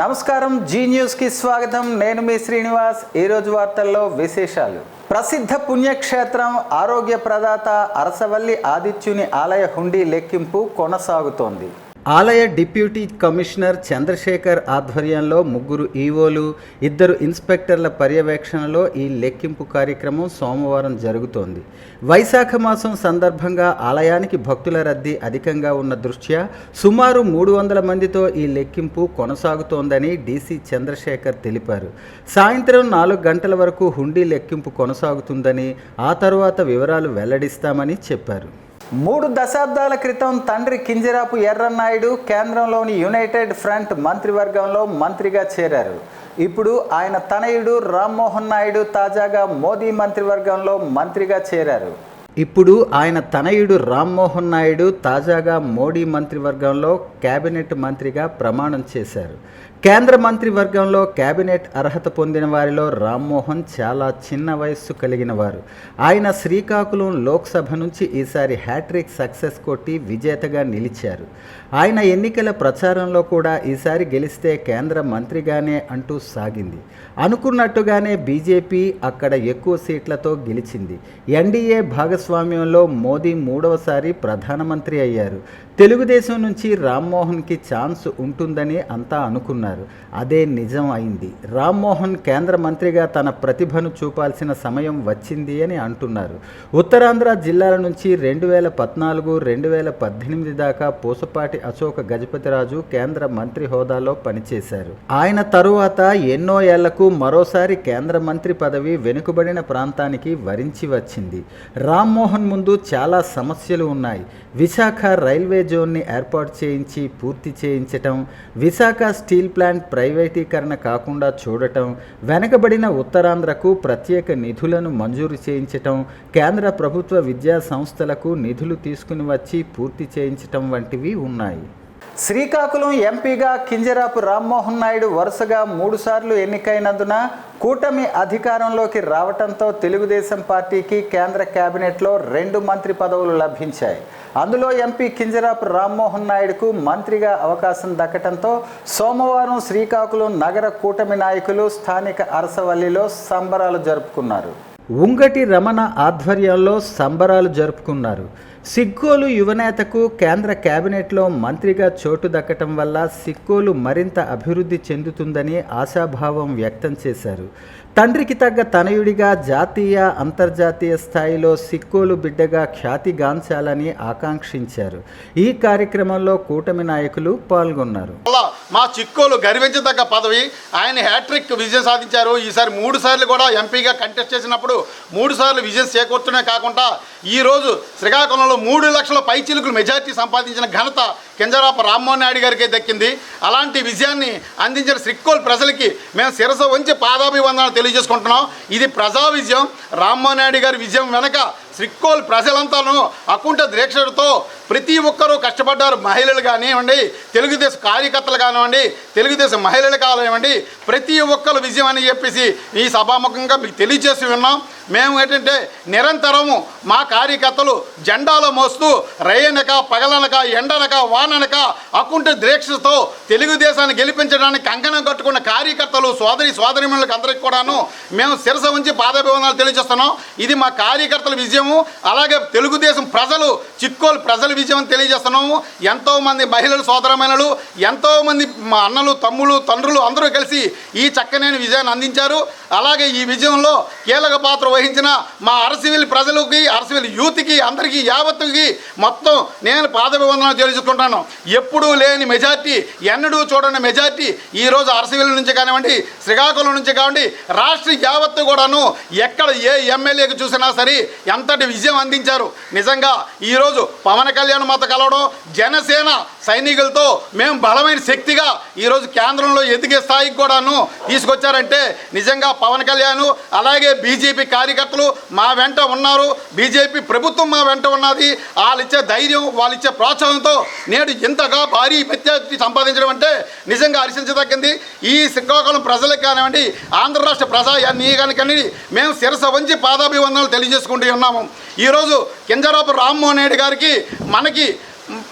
నమస్కారం, జీ న్యూస్కి స్వాగతం. నేను మీ శ్రీనివాస్. ఈరోజు వార్తల్లో విశేషాలు. ప్రసిద్ధ పుణ్యక్షేత్రం ఆరోగ్య ప్రదాత అరసవల్లి ఆదిత్యుని ఆలయ హుండీ లెక్కింపు కొనసాగుతోంది. ఆలయ డిప్యూటీ కమిషనర్ చంద్రశేఖర్ ఆధ్వర్యంలో 3 ఈవోలు 2 ఇన్స్పెక్టర్ల పర్యవేక్షణలో ఈ లెక్కింపు కార్యక్రమం సోమవారం జరుగుతోంది. వైశాఖ మాసం సందర్భంగా ఆలయానికి భక్తుల రద్దీ అధికంగా ఉన్న దృష్ట్యా సుమారు 300 మందితో ఈ లెక్కింపు కొనసాగుతోందని డీసీ చంద్రశేఖర్ తెలిపారు. సాయంత్రం 4 గంటల వరకు హుండీ లెక్కింపు కొనసాగుతుందని, ఆ తరువాత వివరాలు వెల్లడిస్తామని చెప్పారు. 3 దశాబ్దాల క్రితం తండ్రి కింజరాపు ఎర్రన్నాయుడు కేంద్రంలోని యునైటెడ్ ఫ్రంట్ మంత్రివర్గంలో మంత్రిగా చేరారు. ఇప్పుడు ఆయన తనయుడు రామ్మోహన్ నాయుడు తాజాగా మోదీ మంత్రివర్గంలో మంత్రిగా చేరారు. మోడీ మంత్రివర్గంలో కేబినెట్ మంత్రిగా ప్రమాణం చేశారు. కేంద్ర మంత్రివర్గంలో కేబినెట్ అర్హత పొందిన వారిలో రామ్మోహన్ చాలా చిన్న వయస్సు కలిగిన వారు. ఆయన శ్రీకాకుళం లోక్సభ నుంచి ఈసారి హ్యాట్రిక్ సక్సెస్ కొట్టి విజేతగా నిలిచారు. ఆయన ఎన్నికల ప్రచారంలో కూడా ఈసారి గెలిస్తే కేంద్ర మంత్రిగానే అంటూ సాగింది. అనుకున్నట్టుగానే బీజేపీ అక్కడ ఎక్కువ సీట్లతో గెలిచింది. ఎన్డీఏ భాగస్వామ్యంలో మోదీ 3వసారి ప్రధానమంత్రి అయ్యారు. తెలుగుదేశం నుంచి రామ్మోహన్కి ఛాన్స్ ఉంటుందని అంతా అనుకున్నారు. అదే నిజం అయింది. రామ్మోహన్ కేంద్ర మంత్రిగా తన ప్రతిభను చూపాల్సిన సమయం వచ్చింది అని అంటున్నారు. ఉత్తరాంధ్ర జిల్లాల నుంచి 2014, 2018 దాకా పూసపాటి అశోక గజపతిరాజు కేంద్ర మంత్రి హోదాలో పనిచేశారు. ఆయన తరువాత ఎన్నో ఏళ్లకు మరోసారి కేంద్ర మంత్రి పదవి వెనుకబడిన ప్రాంతానికి వరించి వచ్చింది. రామ్మోహన్ ముందు చాలా సమస్యలు ఉన్నాయి. విశాఖ రైల్వే జోన్ని ఏర్పాటు చేయించి పూర్తి చేయించటం, విశాఖ స్టీల్ ప్లాంట్ ప్రైవేటీకరణ కాకుండా చూడటం, వెనకబడిన ఉత్తరాంధ్రకు ప్రత్యేక నిధులను మంజూరు చేయించటం, కేంద్ర ప్రభుత్వ విద్యా సంస్థలకు నిధులు తీసుకుని వచ్చి పూర్తి చేయించటం వంటివి ఉన్నాయి. శ్రీకాకుళం ఎంపీగా కింజరాపు రామ్మోహన్ నాయుడు వరుసగా 3 సార్లు ఎన్నికైనందున కూటమి అధికారంలోకి రావడంతో తెలుగుదేశం పార్టీకి కేంద్ర కేబినెట్లో 2 మంత్రి పదవులు లభించాయి. అందులో ఎంపీ కింజరాపు రామ్మోహన్ నాయుడుకు మంత్రిగా అవకాశం దక్కడంతో సోమవారం శ్రీకాకుళం నగర కూటమి నాయకులు స్థానిక అరసవల్లిలో సంబరాలు జరుపుకున్నారు. ఉంగటి రమణ ఆధ్వర్యంలో సంబరాలు జరుపుకున్నారు. సిక్కోలు యువనేతకు కేంద్ర కేబినెట్లో మంత్రిగా చోటు దక్కటం వల్ల సిక్కోలు మరింత అభివృద్ధి చెందుతుందని ఆశాభావం వ్యక్తం చేశారు. తండ్రికి తగ్గ తనయుడిగా జాతీయ, అంతర్జాతీయ స్థాయిలో సిక్కోలు బిడ్డగా ఖ్యాతిగాంచాలని ఆకాంక్షించారు. ఈ కార్యక్రమంలో కూటమి నాయకులు పాల్గొన్నారు. మా చిక్కోలు గర్వించదగ్గ పదవి. ఆయన హ్యాట్రిక్ విజయం సాధించారు. ఈసారి 3 సార్లు కూడా ఎంపీగా కంటెస్ట్ చేసినప్పుడు 3 సార్లు విజయం చేకూర్చడమే కాకుండా ఈరోజు శ్రీకాకుళంలో 3 లక్షల పైచిలుకులు మెజార్టీ సంపాదించిన ఘనత కింజరాపు రామ్మోహన్ నాయుడు గారికి దక్కింది. అలాంటి విజయాన్ని అందించిన శ్రీకోల్ ప్రజలకి మేము శిరస వంచి పాదాభివందనాలు తెలియజేసుకుంటున్నాం. ఇది ప్రజా విజయం. రామ్మోహన్ నాయుడు గారి విజయం వెనక శ్రీకోల్ ప్రజలంతాను అకుంఠ దీక్షతో ప్రతి ఒక్కరూ కష్టపడ్డారు. మహిళలు కానివ్వండి, తెలుగుదేశం కార్యకర్తలు కానివ్వండి, తెలుగుదేశం మహిళలు కానివ్వండి, ప్రతి ఒక్కరు విజయం అని చెప్పేసి ఈ సభాముఖంగా మీకు తెలియజేసి ఉన్నాం. మేము ఏంటంటే నిరంతరము మా కార్యకర్తలు జెండాలో మోస్తూ రేయనక, పగలనక, ఎండనక, వాననక అకుంఠ దీక్షతో తెలుగుదేశాన్ని గెలిపించడానికి కంకణం కట్టుకున్న కార్యకర్తలు సోదరిమణులకు అందరికీ కూడాను మేము శిరస ఉంచి పాదాభివందనాలు తెలియజేస్తున్నాం. ఇది మా కార్యకర్తల విజయము. అలాగే తెలుగుదేశం ప్రజలు, చిక్కోలు ప్రజల విజయం తెలియజేస్తున్నాము. ఎంతోమంది మహిళలు, సోదరమణులు, ఎంతోమంది మా అన్నలు, తమ్ముళ్ళు, తండ్రులు అందరూ కలిసి ఈ చక్కనైన విజయాన్ని అందించారు. అలాగే ఈ విజయంలో కీలక పాత్ర వహించిన మా అరసవల్లి ప్రజలకి, అరసవల్లి యూత్కి, అందరికీ యావత్తుకి మొత్తం నేను పాదాభివందనాలు తెలుసుకుంటాను. ఎప్పుడూ లేని మెజార్టీ, ఎన్నడూ చూడని మెజార్టీ ఈరోజు అరసవల్లి నుంచి కానివ్వండి, శ్రీకాకుళం నుంచి కానివ్వండి, రాష్ట్ర యావత్తు కూడాను ఎక్కడ ఏ ఎమ్మెల్యేకి చూసినా సరే ఎంతటి విజయం అందించారు. నిజంగా ఈరోజు పవన్ కళ్యాణ్ మాతో కలవడం, జనసేన సైనికులతో మేము బలమైన శక్తిగా ఈరోజు కేంద్రంలో ఎదిగే స్థాయికి కూడాను తీసుకొచ్చారంటే నిజంగా పవన్ కళ్యాణ్, అలాగే బీజేపీ కార్యకర్తలు మా వెంట ఉన్నారు. బీజేపీ ప్రభుత్వం మా వెంట ఉన్నది. వాళ్ళు ఇచ్చే ధైర్యం, వాళ్ళు ఇచ్చే ప్రోత్సాహంతో నేడు ఇంతగా భారీ మెజార్టీ సంపాదించడం అంటే నిజంగా హర్షించదగ్గింది. ఈ శ్రీకాకుళం ప్రజలకు కానివ్వండి, ఆంధ్ర రాష్ట్ర ప్రజానీకానికని మేము శిరస వంచి పాదాభివందనాలు తెలియజేసుకుంటూ ఉన్నాము. ఈరోజు కింజరాపు రామ్మోహన్ నాయుడు గారికి మనకి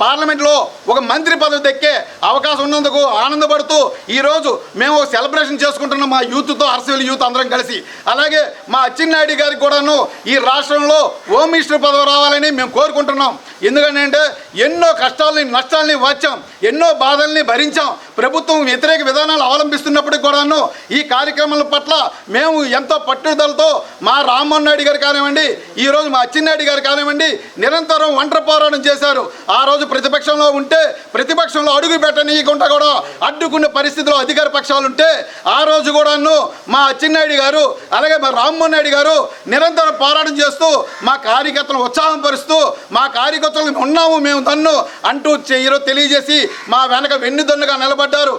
పార్లమెంట్లో ఒక మంత్రి పదవి దక్కే అవకాశం ఉన్నందుకు ఆనందపడుతూ ఈరోజు మేము సెలబ్రేషన్ చేసుకుంటున్నాం మా యూత్తో, హర్షవెల్ యూత్ అందరం కలిసి. అలాగే మా అచ్చెన్నాయుడు గారికి కూడాను ఈ రాష్ట్రంలో హోమ్ మినిస్టర్ పదవి రావాలని మేము కోరుకుంటున్నాం. ఎందుకంటే ఎన్నో కష్టాలని, నష్టాలని వచ్చాం, ఎన్నో బాధల్ని భరించాం. ప్రభుత్వం వ్యతిరేక విధానాలు అవలంబిస్తున్నప్పటికి కూడాను ఈ కార్యక్రమాల పట్ల మేము ఎంతో పట్టుదలతో మా రామ్మోహన్ నాయుడు గారు కానివ్వండి, ఈరోజు మా అచ్చెన్నాయుడు గారు కానివ్వండి, నిరంతరం ఒంటరి పోరాటం చేశారు. ఆ రోజు ప్రతిపక్షంలో ఉంటే ప్రతిపక్షంలో అడుగు పెట్టనీయకుండా కూడా అడ్డుకునే పరిస్థితిలో అధికార పక్షాలు ఉంటే ఆ రోజు కూడాను మా అచ్చెన్నాయుడు గారు అలాగే మా రామ్మోహన్ నాయుడు గారు నిరంతరం పోరాటం చేస్తూ మా కార్యకర్తలను ఉత్సాహం పరుస్తూ మా కార్యకర్తలు ఉన్నాము మేము దన్ను అంటూ ఈరోజు తెలియజేసి మా వెనక వెన్నుదన్నుగా నిలబడ్డారు.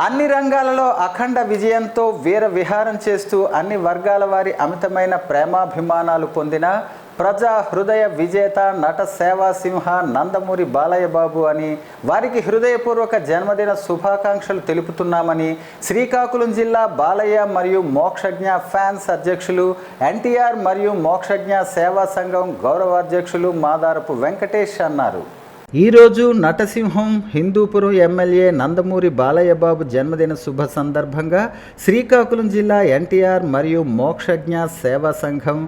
అన్ని రంగాలలో అఖండ విజయంతో వీర విహారం చేస్తూ అన్ని వర్గాల వారి అమితమైన ప్రేమాభిమానాలు పొందిన ప్రజా హృదయ విజేత నట సేవా సింహ నందమూరి బాలయ్య బాబు అని వారికి హృదయపూర్వక జన్మదిన శుభాకాంక్షలు తెలుపుతున్నామని శ్రీకాకుళం జిల్లా బాలయ్య మరియు మోక్షజ్ఞ ఫ్యాన్స్ అధ్యక్షులు ఎన్టీఆర్ మరియు మోక్షజ్ఞ సేవా సంఘం గౌరవాధ్యక్షులు మాదారపు వెంకటేష్ అన్నారు. ఈరోజు నటసింహం హిందూపురం ఎమ్మెల్యే నందమూరి బాలయ్య బాబు జన్మదిన శుభ సందర్భంగా శ్రీకాకుళం జిల్లా ఎన్టీఆర్ మరియు మోక్షజ్ఞ సేవా సంఘం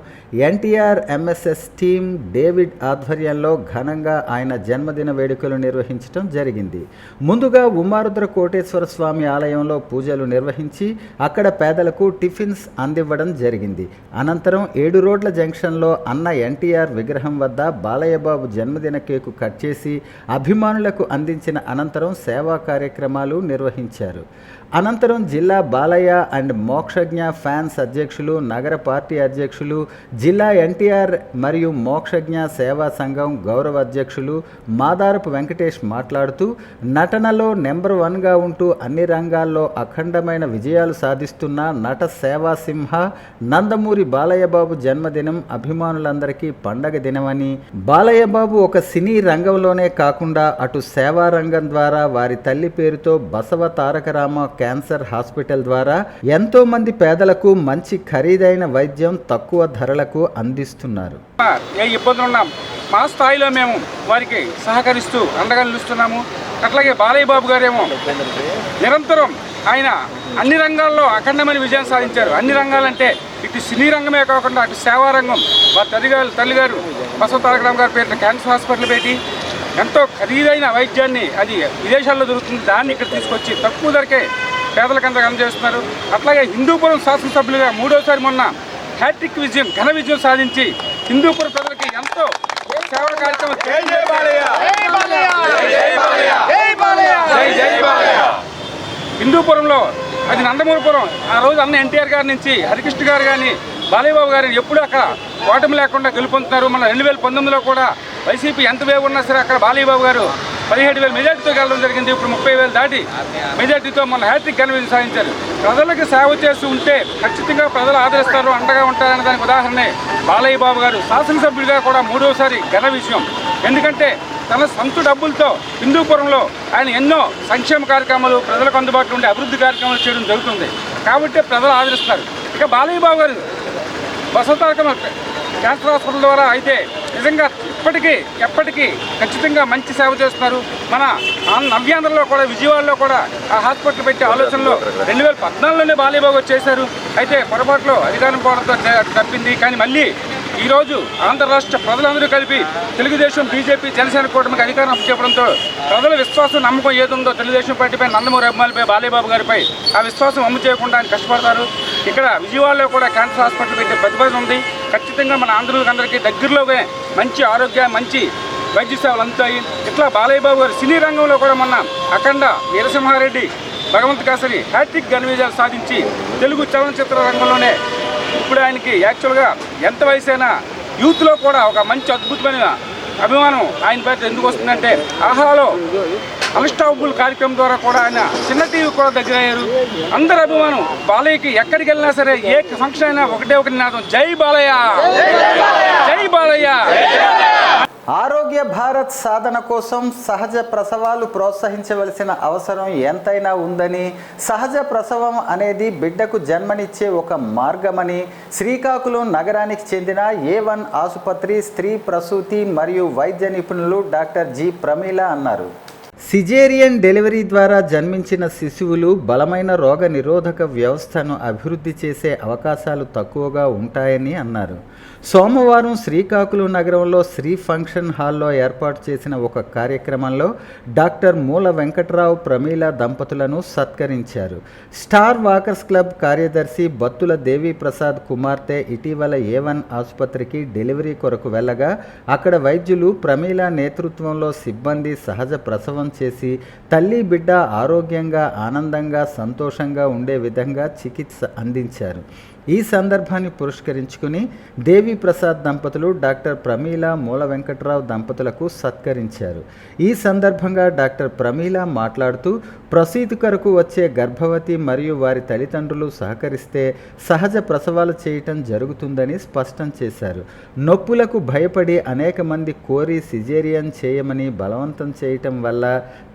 ఎన్టీఆర్ ఎంఎస్ఎస్ టీం డేవిడ్ ఆధ్వర్యంలో ఘనంగా ఆయన జన్మదిన వేడుకలు నిర్వహించడం జరిగింది. ముందుగా ఉమారుద్ర కోటేశ్వర స్వామి ఆలయంలో పూజలు నిర్వహించి అక్కడ పేదలకు టిఫిన్స్ అందివ్వడం జరిగింది. అనంతరం 7 రోడ్ల జంక్షన్లో అన్న ఎన్టీఆర్ విగ్రహం వద్ద బాలయ్య బాబు జన్మదిన కేకు కట్ చేసి అభిమానులకు అందించిన అనంతరం సేవా కార్యక్రమాలు నిర్వహించారు. అనంతరం జిల్లా బాలయ్య అండ్ మోక్షజ్ఞ ఫ్యాన్స్ అధ్యక్షులు, నగర పార్టీ అధ్యక్షులు, జిల్లా ఎన్టీఆర్ మరియు మోక్షజ్ఞ సేవా సంఘం గౌరవ అధ్యక్షులు మాదారపు వెంకటేష్ మాట్లాడుతూ నటనలో నెంబర్ 1గా ఉంటూ అన్ని రంగాల్లో అఖండమైన విజయాలు సాధిస్తున్న నట సేవా సింహ నందమూరి బాలయ్య బాబు జన్మదినం అభిమానులందరికీ పండగ దినమని, బాలయ్య బాబు ఒక సినీ రంగంలోనే కాకుండా అటు సేవా రంగం ద్వారా వారి తల్లి పేరుతో బసవ తారకరామ క్యాన్సర్ హాస్పిటల్ ద్వారా ఎంతో మంది పేదలకు మంచి ఖరీదైన వైద్యం తక్కువ ధరలకు అందిస్తున్నారు. ఏ ఇబ్బందులు ఉన్నాం మా స్థాయిలో మేము వారికి సహకరిస్తూ అండగా నిలుస్తున్నాము. అట్లాగే బాలయ్య బాబు గారేమో నిరంతరం ఆయన అన్ని రంగాల్లో అఖండమైన విజయం సాధించారు. అన్ని రంగాలంటే ఇటు సినీ రంగమే కాకుండా అటు సేవా రంగం వారి తల్లిగారు బసవ తారకరామ గారి పేరుతో క్యాన్సర్ హాస్పిటల్ పెట్టి ఎంతో ఖరీదైన వైద్యాన్ని, అది విదేశాల్లో దొరుకుతుంది, దాన్ని ఇక్కడ తీసుకొచ్చి తక్కువ ధరకే పేదలకంతా అందజేస్తున్నారు. అట్లాగే హిందూపురం శాసనసభ్యులుగా 3వసారి మొన్న హ్యాట్రిక్ విజయం, ఘన విజయం సాధించి హిందూపురం ప్రజలకి ఎంతో సేవా కార్యక్రమం హిందూపురంలో అది నందమూరిపురం. ఆ రోజు అన్న ఎన్టీఆర్ గారి నుంచి హరికృష్ణ గారు కానీ బాలయ్య బాబు గారిని ఎప్పుడూ అక్కడ ఓటమి లేకుండా గెలుపొందుతున్నారు. మన 2019లో కూడా వైసీపీ ఎంత వేవ్ ఉన్నా సరే అక్కడ బాలయ్య బాబు గారు 17,000 మెజార్టీతో గెలవడం జరిగింది. ఇప్పుడు 30,000 దాటి మెజార్టీతో మన హ్యాట్రిక్ ఘన విజయం సాధించారు. ప్రజలకు సేవ చేస్తూ ఉంటే ఖచ్చితంగా ప్రజలు ఆదరిస్తారు, అండగా ఉంటారనే దానికి ఉదాహరణే బాలయ్య బాబు గారు శాసనసభ్యుడిగా కూడా 3వసారి ఘన విజయం. ఎందుకంటే తన సొంత డబ్బులతో హిందూపురంలో ఆయన ఎన్నో సంక్షేమ కార్యక్రమాలు, ప్రజలకు అందుబాటులో ఉండే అభివృద్ధి కార్యక్రమాలు చేయడం జరుగుతుంది. కాబట్టి ప్రజలు ఆదరిస్తారు. ఇక బాలయ్య బాబు గారు బసవ తారకరామ క్యాన్సర్ హాస్పిటల్ ద్వారా అయితే నిజంగా ఎప్పటికీ ఖచ్చితంగా మంచి సేవ చేస్తున్నారు. మన నవ్యాంధ్రలో కూడా, విజయవాడలో కూడా ఆ హాస్పిటల్ పెట్టే ఆలోచనలో 2014లోనే బాలయ్య బాబు చేశారు. అయితే పొరపాటులో అధికారం పోవడంతో తప్పింది. కానీ మళ్ళీ ఈరోజు ఆంధ్ర రాష్ట్ర ప్రజలందరూ కలిపి తెలుగుదేశం, బీజేపీ, జనసేన కూటమికి అధికారం అప్పచెప్పడంతో ప్రజల విశ్వాసం, నమ్మకం ఏదుందో తెలుగుదేశం పార్టీపై, నందమూరి అభిమానులపై, బాలయ్య బాబు గారిపై ఆ విశ్వాసం అమ్ము చేయకుండా ఆయన కష్టపడతారు. ఇక్కడ విజయవాడలో కూడా క్యాన్సర్ హాస్పిటల్ పెట్టే ప్రతిపాదన ఉంది. ఖచ్చితంగా మన ఆంధ్రులందరికీ దగ్గరలోనే మంచి ఆరోగ్య, మంచి వైద్య సేవలు అందుతాయి. ఇట్లా బాలయ్య బాబు గారు సినీ రంగంలో కూడా మొన్న అఖండ వీరసింహారెడ్డి, భగవంత్ కాసరి హ్యాట్రిక్ ఘన విజయాలు సాధించి తెలుగు చలనచిత్ర రంగంలోనే ఇప్పుడు ఆయనకి యాక్చువల్గా ఎంత వయసైనా యూత్లో కూడా ఒక మంచి అద్భుతమైన అభిమానం ఆయన పేరు ఎందుకు వస్తుందంటే ఆహాలో అన్స్టాపబుల్ కార్యక్రమం ద్వారా కూడా ఆయన చిన్న టీవీ కూడా దగ్గర అయ్యారు. అందరి అభిమానం బాలయ్యకి ఎక్కడికి వెళ్ళినా సరే ఏ ఫంక్షన్ అయినా ఒకటే ఒక నినాదం, జై బాలయ్య, జై బాలయ్య. ఆరోగ్య భారత్ సాధన కోసం సహజ ప్రసవాలు ప్రోత్సహించవలసిన అవసరం ఎంతైనా ఉందని, సహజ ప్రసవం అనేది బిడ్డకు జన్మనిచ్చే ఒక మార్గమని శ్రీకాకుళం నగరానికి చెందిన A1 ఆసుపత్రి స్త్రీ ప్రసూతి మరియు వైద్య నిపుణులు డాక్టర్ జి ప్రమీల అన్నారు. సిజేరియన్ డెలివరీ ద్వారా జన్మించిన శిశువులు బలమైన రోగ నిరోధక వ్యవస్థను అభివృద్ధి చేసే అవకాశాలు తక్కువగా ఉంటాయని అన్నారు. సోమవారం శ్రీకాకుళం నగరంలో శ్రీ ఫంక్షన్ హాల్లో ఏర్పాటు చేసిన ఒక కార్యక్రమంలో డాక్టర్ మూల వెంకట్రావు ప్రమీల దంపతులను సత్కరించారు. స్టార్ వాకర్స్ క్లబ్ కార్యదర్శి బత్తుల దేవీప్రసాద్ కుమార్తె ఇటీవల A1 ఆసుపత్రికి డెలివరీ కొరకు వెళ్ళగా అక్కడ వైద్యులు ప్రమీల నేతృత్వంలో సిబ్బంది సహజ ప్రసవం చేసి తల్లి బిడ్డ ఆరోగ్యంగా ఆనందంగా సంతోషంగా ఉండే విధంగా చికిత్స అందించారు. ఈ సందర్భాన్ని పురస్కరించుకుని దేవీప్రసాద్ దంపతులు డాక్టర్ ప్రమీల మూల వెంకట్రావు దంపతులకు సత్కరించారు. ఈ సందర్భంగా డాక్టర్ ప్రమీల మాట్లాడుతూ ప్రసూతి కొరకు వచ్చే గర్భవతి మరియు వారి తల్లిదండ్రులు సహకరిస్తే సహజ ప్రసవాలు చేయటం జరుగుతుందని స్పష్టం చేశారు. నొప్పులకు భయపడి అనేక మంది కోరి సిజేరియన్ చేయమని బలవంతం చేయటం వల్ల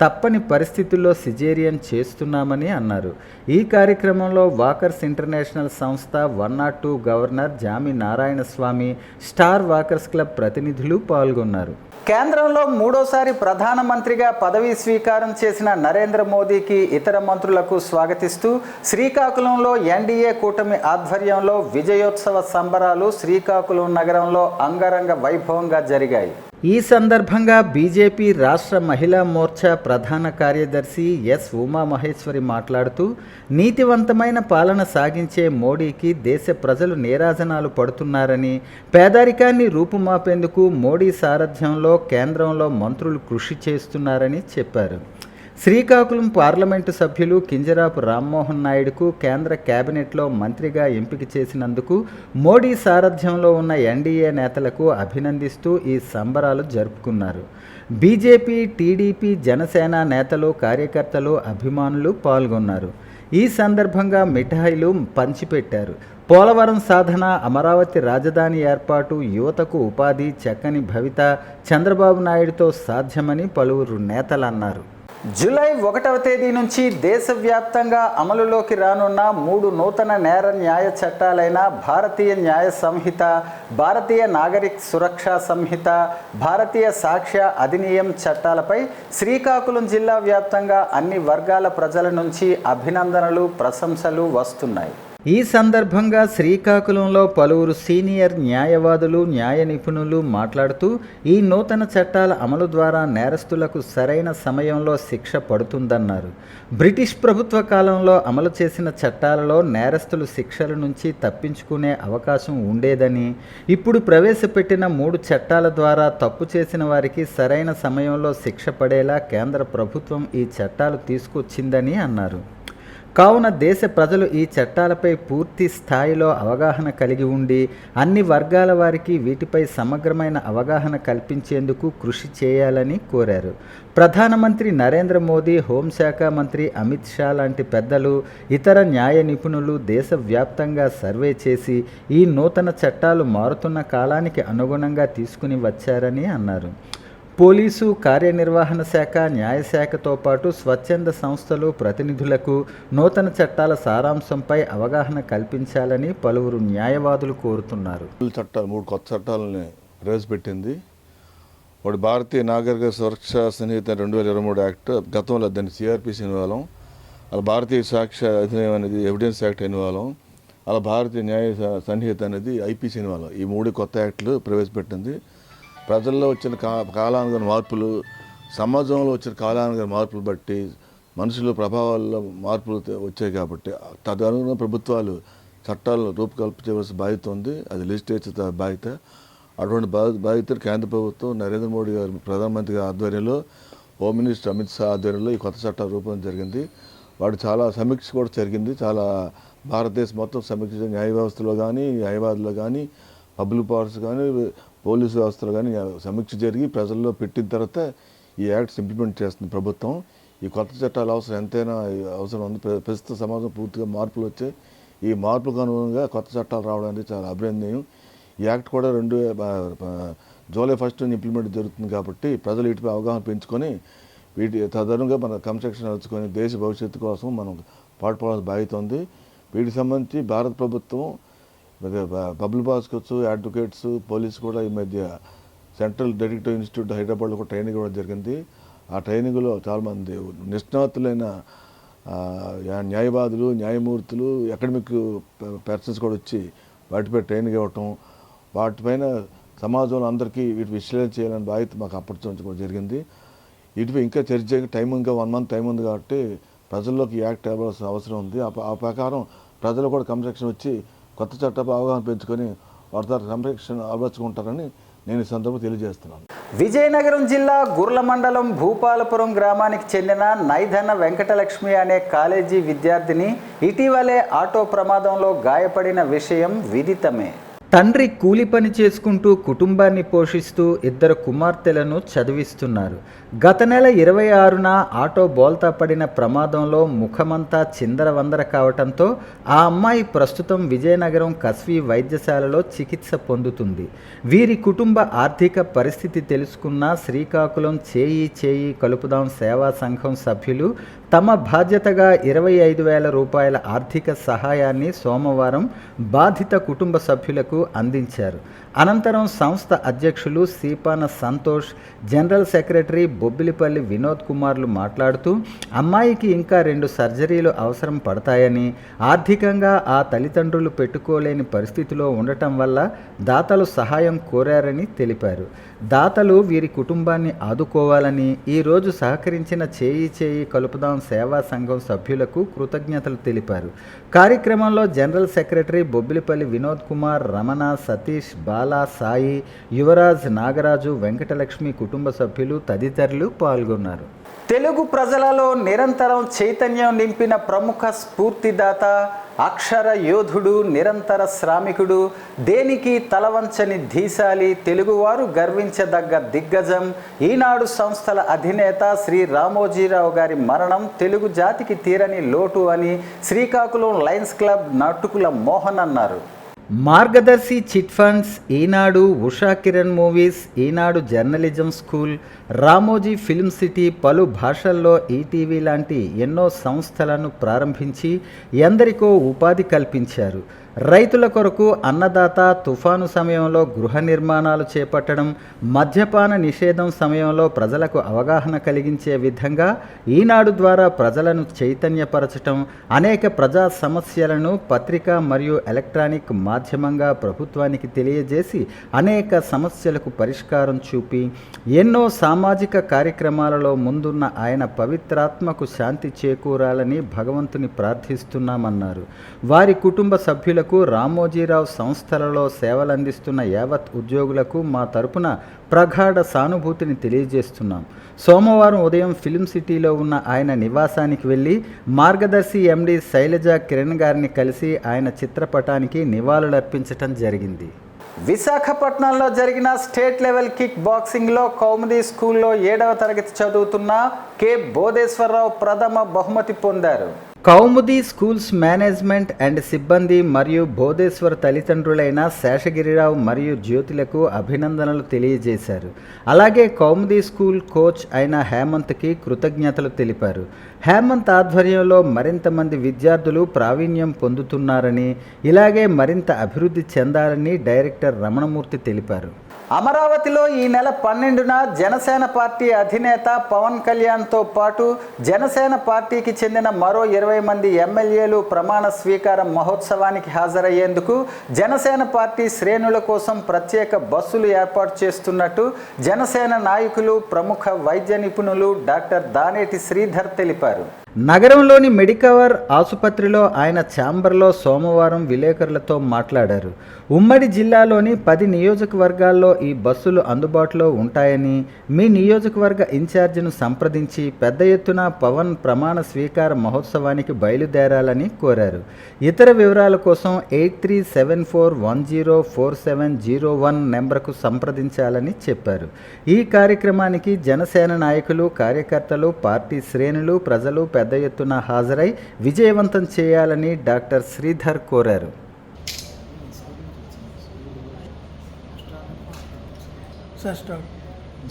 తప్పని పరిస్థితుల్లో సిజేరియన్ చేస్తున్నామని అన్నారు. ఈ కార్యక్రమంలో వాకర్స్ ఇంటర్నేషనల్ సంస్థ 102 గవర్నర్ జామి నారాయణ స్వామి, స్టార్ వాకర్స్ క్లబ్ ప్రతినిధులు పాల్గొన్నారు. కేంద్రంలో మూడోసారి ప్రధానమంత్రిగా పదవీ స్వీకారం చేసిన నరేంద్ర మోదీకి ఇతర మంత్రులకు స్వాగతిస్తూ శ్రీకాకుళంలో NDA కూటమి ఆధ్వర్యంలో విజయోత్సవ సంబరాలు శ్రీకాకుళం నగరంలో అంగరంగ వైభవంగా జరిగాయి. ఈ సందర్భంగా బీజేపీ రాష్ట్ర మహిళా మోర్చా ప్రధాన కార్యదర్శి ఎస్ ఉమామహేశ్వరి మాట్లాడుతూ నీతివంతమైన పాలన సాగించే మోడీకి దేశ ప్రజలు నీరాజనాలు పడుతున్నారని, పేదరికాన్ని రూపుమాపేందుకు మోడీ సారథ్యంలో కేంద్రంలో మంత్రులు కృషి చేస్తున్నారని చెప్పారు. శ్రీకాకుళం పార్లమెంటు సభ్యులు కింజరాపు రామ్మోహన్ నాయుడుకు కేంద్ర కేబినెట్లో మంత్రిగా ఎంపిక చేసినందుకు మోడీ సారథ్యంలో ఉన్న NDA నేతలకు అభినందిస్తూ ఈ సంబరాలు జరుపుకున్నారు. బీజేపీ, టీడీపీ, జనసేన నేతలు, కార్యకర్తలు, అభిమానులు పాల్గొన్నారు. ఈ సందర్భంగా మిఠాయిలు పంచిపెట్టారు. పోలవరం సాధన, అమరావతి రాజధాని ఏర్పాటు, యువతకు ఉపాధి, చక్కని భవిత చంద్రబాబు నాయుడుతో సాధ్యమని పలువురు నేతలు అన్నారు. జూలై 1వ తేదీ నుంచి దేశవ్యాప్తంగా అమలులోకి రానున్న 3 నూతన నేర న్యాయ చట్టాలైన భారతీయ న్యాయ సంహిత, భారతీయ నాగరిక సురక్షా సంహిత, భారతీయ సాక్ష్య అధినియం చట్టాలపై శ్రీకాకుళం జిల్లా వ్యాప్తంగా అన్ని వర్గాల ప్రజల నుంచి అభినందనలు, ప్రశంసలు వస్తున్నాయి. ఈ సందర్భంగా శ్రీకాకుళంలో పలువురు సీనియర్ న్యాయవాదులు, న్యాయ నిపుణులు మాట్లాడుతూ ఈ నూతన చట్టాల అమలు ద్వారా నేరస్తులకు సరైన సమయంలో శిక్ష పడుతుందన్నారు. బ్రిటిష్ ప్రభుత్వ కాలంలో అమలు చేసిన చట్టాలలో నేరస్తులు శిక్షల నుంచి తప్పించుకునే అవకాశం ఉండేదని, ఇప్పుడు ప్రవేశపెట్టిన 3 చట్టాల ద్వారా తప్పు చేసిన వారికి సరైన సమయంలో శిక్ష పడేలా కేంద్ర ప్రభుత్వం ఈ చట్టాలు తీసుకొచ్చిందని అన్నారు. కావున దేశ ప్రజలు ఈ చట్టాలపై పూర్తి స్థాయిలో అవగాహన కలిగి ఉండి అన్ని వర్గాల వారికి వీటిపై సమగ్రమైన అవగాహన కల్పించేందుకు కృషి చేయాలని కోరారు. ప్రధానమంత్రి నరేంద్ర మోదీ, హోంశాఖ మంత్రి అమిత్ షా లాంటి పెద్దలు, ఇతర న్యాయ నిపుణులు దేశవ్యాప్తంగా సర్వే చేసి ఈ నూతన చట్టాలు మారుతున్న కాలానికి అనుగుణంగా తీసుకుని వచ్చారని అన్నారు. పోలీసు, కార్యనిర్వహణ శాఖ, న్యాయశాఖతో పాటు స్వచ్ఛంద సంస్థలు ప్రతినిధులకు నూతన చట్టాల సారాంశంపై అవగాహన కల్పించాలని పలువురు న్యాయవాదులు కోరుతున్నారు. చట్టాలు 3 కొత్త చట్టాలని ప్రవేశపెట్టింది. ఒకటి భారతీయ నాగరిక సురక్షా సంహిత 2023 యాక్ట్, గతంలో దాన్ని CRPC అనేవాళ్ళం. అలా భారతీయ సాక్ష్య అధినియం అనేది ఎవిడెన్స్ యాక్ట్ అనేవాళ్ళం. అలా భారతీయ న్యాయ సంహిత అనేది IPC అనేవాళ్ళం. ఈ 3 కొత్త యాక్టులు ప్రవేశపెట్టింది. ప్రజల్లో వచ్చిన కాలానుగుణ మార్పులు, సమాజంలో వచ్చిన కాలానుగుణ మార్పులు బట్టి మనుషుల ప్రభావాల్లో మార్పులు వచ్చాయి కాబట్టి తదనుగుణ ప్రభుత్వాలు చట్టాలను రూపకల్పించవలసిన బాధ్యత ఉంది. అది లెజిస్లేచర్ బాధ్యత. అటువంటి బాధ్యత కేంద్ర ప్రభుత్వం నరేంద్ర మోడీ గారు ప్రధానమంత్రి గారి ఆధ్వర్యంలో, హోమ్ మినిస్టర్ అమిత్ షా ఆధ్వర్యంలో ఈ కొత్త చట్టాలు రూపొందించడం జరిగింది. వాడు చాలా సమీక్ష కూడా జరిగింది. చాలా భారతదేశం మొత్తం సమీక్ష, న్యాయ వ్యవస్థలో కానీ, న్యాయవాదుల్లో కానీ, పబ్లిక్ పాలసీ కానీ, పోలీసు వ్యవస్థలో కానీ సమీక్ష జరిగి ప్రజల్లో పెట్టిన తర్వాత ఈ యాక్ట్స్ ఇంప్లిమెంట్ చేస్తుంది ప్రభుత్వం. ఈ కొత్త చట్టాల అవసరం ఎంతైనా అవసరం ఉంది. ప్రస్తుత సమాజం పూర్తిగా మార్పులు వచ్చాయి. ఈ మార్పులకు అనుగుణంగా కొత్త చట్టాలు రావడానికి చాలా అభినందనీయం. ఈ యాక్ట్ కూడా జూలై 1 ఇంప్లిమెంట్ జరుగుతుంది కాబట్టి ప్రజలు వీటిపై అవగాహన పెంచుకొని వీటి తదనుగా మన కన్స్ట్రక్షన్ నడుచుకొని దేశ భవిష్యత్తు కోసం మనం పాటుపడాల్సిన బాధ్యత ఉంది. వీటికి సంబంధించి భారత ప్రభుత్వం పబ్లిక్ ప్రాసిక్యూటర్స్, అడ్వకేట్స్, పోలీసు కూడా ఈ మధ్య సెంట్రల్ డిటెక్టివ్ ఇన్స్టిట్యూట్ హైదరాబాద్లో కూడా ట్రైనింగ్ కూడా జరిగింది. ఆ ట్రైనింగ్లో చాలామంది నిష్ణాతులైన న్యాయవాదులు, న్యాయమూర్తులు, అకాడమిక్ పర్సన్స్ కూడా వచ్చి వాటిపై ట్రైనింగ్ ఇవ్వటం, వాటిపైన సమాజంలో అందరికీ వీటి విశ్లేషణ చేయాలని బాధ్యత మాకు అప్పటి కూడా జరిగింది. వీటిపై ఇంకా చర్చ టైం ఇంకా 1 month టైం ఉంది కాబట్టి ప్రజల్లోకి యాక్ట్ అవ్వాల్సిన అవసరం ఉంది. ఆ ప్రకారం ప్రజలు కూడా కన్స్ట్రక్షన్ వచ్చి కొత్త చట్టపు అవగాహన పెంచుకొని వాటి ద్వారా సంరక్షణ అలవర్చుకుంటారని నేను ఈ సందర్భంగా తెలియజేస్తున్నాను. విజయనగరం జిల్లా గుర్ల మండలం భూపాలపురం గ్రామానికి చెందిన నైధన వెంకటలక్ష్మి అనే కాలేజీ విద్యార్థిని ఇటీవలే ఆటో ప్రమాదంలో గాయపడిన విషయం విదితమే. తండ్రి కూలి పని చేసుకుంటూ కుటుంబాన్ని పోషిస్తూ 2 కుమార్తెలను చదివిస్తున్నారు. గత నెల 26న ఆటో బోల్తా పడిన ప్రమాదంలో ముఖమంతా చిందరవందర కావటంతో ఆ అమ్మాయి ప్రస్తుతం విజయనగరం కస్వి వైద్యశాలలో చికిత్స పొందుతుంది. వీరి కుటుంబ ఆర్థిక పరిస్థితి తెలుసుకున్న శ్రీకాకుళం చేయి కలుపుదాం సేవా సంఘం సభ్యులు తమ బాధ్యతగా 25,000 రూపాయల ఆర్థిక సహాయాన్ని సోమవారం బాధిత కుటుంబ సభ్యులకు అందించారు. అనంతరం సంస్థ అధ్యక్షులు సీపాన సంతోష్, జనరల్ సెక్రటరీ బొబ్బిలిపల్లి వినోద్ కుమార్లు మాట్లాడుతూ అమ్మాయికి ఇంకా 2 సర్జరీలు అవసరం పడతాయని, ఆర్థికంగా ఆ తల్లిదండ్రులు పెట్టుకోలేని పరిస్థితిలో ఉండటం వల్ల దాతలు సహాయం కోరారని తెలిపారు. దాతలు వీరి కుటుంబాన్ని ఆదుకోవాలని ఈరోజు సహకరించిన చేయి కలుపుదాం సేవా సంఘం సభ్యులకు కృతజ్ఞతలు తెలిపారు. కార్యక్రమంలో జనరల్ సెక్రటరీ బొబ్బిలిపల్లి వినోద్ కుమార్, రమణ, సతీష్, బాలా, సాయి, యువరాజ్, నాగరాజు, వెంకటలక్ష్మి కుటుంబ సభ్యులు తదితరులు పాల్గొన్నారు. తెలుగు ప్రజలలో నిరంతరం చైతన్యం నింపిన ప్రముఖ స్ఫూర్తిదాత, అక్షర యోధుడు, నిరంతర శ్రామికుడు, దేనికి తలవంచని ధీశాలి, తెలుగువారు గర్వించదగ్గ దిగ్గజం, ఈనాడు సంస్థల అధినేత శ్రీ రామోజీరావు గారి మరణం తెలుగు జాతికి తీరని లోటు అని శ్రీకాకుళం లయన్స్ క్లబ్ నాటుకుల మోహన్ అన్నారు. Margadarsi chit funds, Eenadu, Usha Kiran movies, Eenadu journalism school, Ramoji film city, పలు భాషల్లో ఈటీవీ లాంటి ఎన్నో సంస్థలను ప్రారంభించి ఎందరికో ఉపాధి కల్పించారు. రైతుల కొరకు అన్నదాత, తుఫాను సమయంలో గృహ నిర్మాణాలు చేపట్టడం, మద్యపాన నిషేధం సమయంలో ప్రజలకు అవగాహన కలిగించే విధంగా ఈనాడు ద్వారా ప్రజలను చైతన్యపరచటం, అనేక ప్రజా సమస్యలను పత్రిక మరియు ఎలక్ట్రానిక్ మాధ్యమంగా ప్రభుత్వానికి తెలియజేసి అనేక సమస్యలకు పరిష్కారం చూపి ఎన్నో సామాజిక కార్యక్రమాలలో ముందున్న ఆయన పవిత్రాత్మకు శాంతి చేకూరాలని భగవంతుని ప్రార్థిస్తున్నామన్నారు. వారి కుటుంబ సభ్యులకు, రామోజీరావు సంస్థలలో సేవలందిస్తున్న యావత్ ఉద్యోగులకు మా తరపున ప్రగాఢ సానుభూతిని తెలియజేస్తున్నాం. సోమవారం ఉదయం ఫిల్మ్ సిటీలో ఉన్న ఆయన నివాసానికి వెళ్ళి మార్గదర్శి ఎండి శైలజ కిరణ్ గారిని కలిసి ఆయన చిత్రపటానికి నివాళులర్పించటం జరిగింది. విశాఖపట్నంలో జరిగిన స్టేట్ లెవెల్ కిక్ బాక్సింగ్లో కౌముది స్కూల్లో 7వ తరగతి చదువుతున్న కె బోధేశ్వరరావు ప్రథమ బహుమతి పొందారు. కౌముది స్కూల్స్ మేనేజ్మెంట్ అండ్ సిబ్బంది మరియు బోధేశ్వర్ తల్లిదండ్రులైన శేషగిరిరావు మరియు జ్యోతిలకు అభినందనలు తెలియజేశారు. అలాగే కౌముది స్కూల్ కోచ్ అయిన హేమంత్కి కృతజ్ఞతలు తెలిపారు. హేమంత్ ఆధ్వర్యంలో మరింత మంది విద్యార్థులు ప్రావీణ్యం పొందుతున్నారని, ఇలాగే మరింత అభివృద్ధి చెందాలని డైరెక్టర్ రమణమూర్తి తెలిపారు. అమరావతిలో ఈ నెల 12న జనసేన పార్టీ అధినేత పవన్ కళ్యాణ్తో పాటు జనసేన పార్టీకి చెందిన మరో 20 మంది ఎమ్మెల్యేలు ప్రమాణ స్వీకార మహోత్సవానికి హాజరయ్యేందుకు జనసేన పార్టీ శ్రేణుల కోసం ప్రత్యేక బస్సులు ఏర్పాటు చేస్తున్నట్టు జనసేన నాయకులు, ప్రముఖ వైద్య నిపుణులు డాక్టర్ దానేటి శ్రీధర్ తెలిపారు. నగరంలోని మెడికవర్ ఆసుపత్రిలో ఆయన ఛాంబర్లో సోమవారం విలేకరులతో మాట్లాడారు. ఉమ్మడి జిల్లాలోని 10 నియోజకవర్గాల్లో ఈ బస్సులు అందుబాటులో ఉంటాయని, మీ నియోజకవర్గ ఇన్ఛార్జిను సంప్రదించి పెద్ద ఎత్తున పవన్ ప్రమాణ స్వీకార మహోత్సవానికి బయలుదేరాలని కోరారు. ఇతర వివరాల కోసం 8374104701 నెంబర్కు సంప్రదించాలని చెప్పారు. ఈ కార్యక్రమానికి జనసేన నాయకులు, కార్యకర్తలు, పార్టీ శ్రేణులు, ప్రజలు పెద్ద ఎత్తున హాజరై విజయవంతం చేయాలని డాక్టర్ శ్రీధర్ కోరారు. సో చేస్తాడు.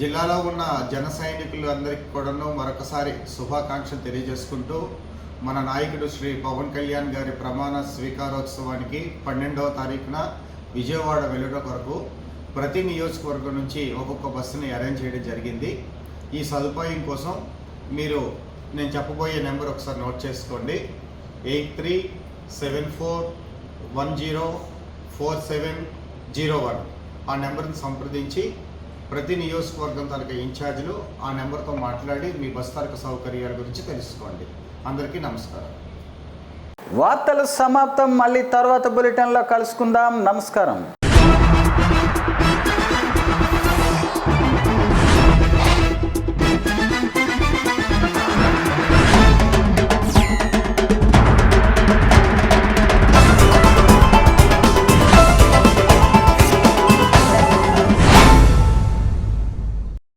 జిల్లాలో ఉన్న జన సైనికులు అందరికీ కూడాను మరొకసారి శుభాకాంక్షలు తెలియజేసుకుంటూ మన నాయకుడు శ్రీ పవన్ కళ్యాణ్ గారి ప్రమాణ స్వీకారోత్సవానికి 12వ తారీఖున విజయవాడ వెళ్ళడం కొరకు ప్రతి నియోజకవర్గం నుంచి ఒక్కొక్క బస్సుని అరేంజ్ చేయడం జరిగింది. ఈ సదుపాయం కోసం మీరు నేను చెప్పబోయే నెంబర్ ఒకసారి నోట్ చేసుకోండి. 8374104701 ఆ నెంబర్ని సంప్రదించి ప్రతి నియోజకవర్గం తాలూకా ఇన్ఛార్జీలు ఆ నెంబర్తో మాట్లాడి మీ బస్ తాలూకా సౌకర్యాల గురించి తెలుసుకోండి. అందరికీ నమస్కారం. వార్తలు సమాప్తం. మళ్ళీ తర్వాత బులెటిన్లో కలుసుకుందాం. నమస్కారం.